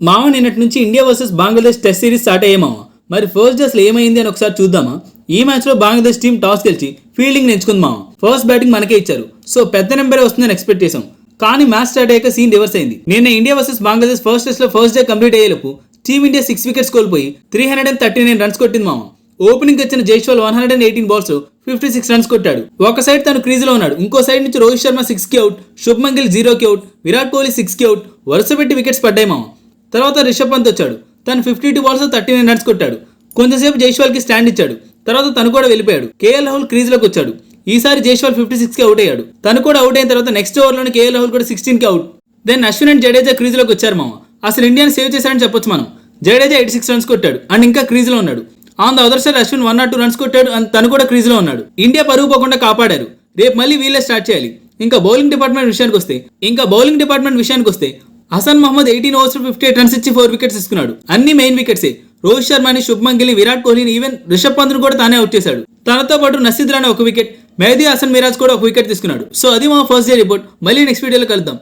మామ నిన్నటి నుంచి India versus Bangladesh test series start అయ్యే మామ. మరి ఫస్ట్ అసలు ఏమైంది అని ఒకసారి చూద్దామా. ఈ మ్యాచ్ లో బంగ్లాదేశ్ టీం టాస్ గెలిచి ఫీల్డింగ్ ఎంచుకుంది మామ. ఫస్ట్ బ్యాటింగ్ మనకే ఇచ్చారు, సో పెద్ద నెంబరే వస్తుందని ఎక్స్పెక్ట్ చేసాం. కానీ మ్యాచ్ స్టార్ట్ అయ్యాక సీన్ రివర్స్ అయింది. నిన్న India versus Bangladesh first test లో ఫస్ట్ డే కంప్లీట్ అయ్యేలోపు టీమిండియా 6 వికెట్స్ కోల్పోయి 339 రన్స్ కొట్టింది మామ. ఓపెనింగ్ వచ్చిన జైస్వాల్ 118 బాల్స్ 56 రన్స్ కొట్టాడు. ఒక సైడ్ తను క్రీజ్ లో ఉన్నాడు, ఇంకో సైడ్ నుంచి రోహిత్ శర్మ 6 కి అవుట్, శుభ్మన్ గిల్ 0 కి అవుట్, విరాట్ కోహ్లీ 6 కి అవుట్, వరుస పెట్టి వికెట్స్ పడ్డాయి మామ. తర్వాత రిషబ్ పంత్ వచ్చాడు, తను 52 బాల్స్ 39 రన్స్ కొట్టాడు. కొంచెంసేపు జైస్వాల్ కి స్టాండ్ ఇచ్చాడు, తర్వాత తను కూడా వెళ్ళిపోయాడు. కేఎల్ రాహుల్ క్రీజ్ లోకి వచ్చాడు. ఈసారి జైస్వాల్ 56 కి అవుట్ అయ్యాడు. తను కూడా అవుట్ అయిన తర్వాత నెక్స్ట్ ఓవర్ లోని కేఎల్ రాహుల్ కూడా 16 కి out. Then Ashwin and Jadeja crease లోకి వచ్చారు మామ. అసలు ఇండియాని సేవ్ చేశారని చెప్పొచ్చు మనం. జడేజా 86 రన్స్ కొట్టాడు అండ్ ఇంకా క్రీజ్ లో ఉన్నాడు. On the other side Ashwin 1 or 2 runs కొట్టాడు అండ్ తను కూడా క్రీజ్ లో ఉన్నాడు. ఇండియా పరుగు పోకుండా కాపాడారు. రేపు మళ్ళీ వీళ్ళే స్టార్ట్ చేయాలి. ఇంకా బౌలింగ్ డిపార్ట్మెంట్ విషయానికి వస్తే హసన్ మహమ్మద్ 18 overs 58 రన్స్ ఇచ్చి 4 వికెట్స్ తీసుకున్నాడు. అన్ని మెయిన్ వికెట్సే. రోహిత్ శర్మని, శుభ్మన్ గిల్, విరాట్ కోహ్లీని, ఈవెన్ రిషబ్ పంత్ కూడా తానే అవుట్ చేశాడు. తనతో పాటు నసీద్ రానా 1 వికెట్, మెహదీ హసన్ మిరాజ్ కూడా 1 వికెట్ తీసుకున్నాడు. సో అది మా ఫస్ట్ డే రిపోర్ట్. మళ్ళీ నెక్స్ట్ వీడియోలో కలుద్దాం.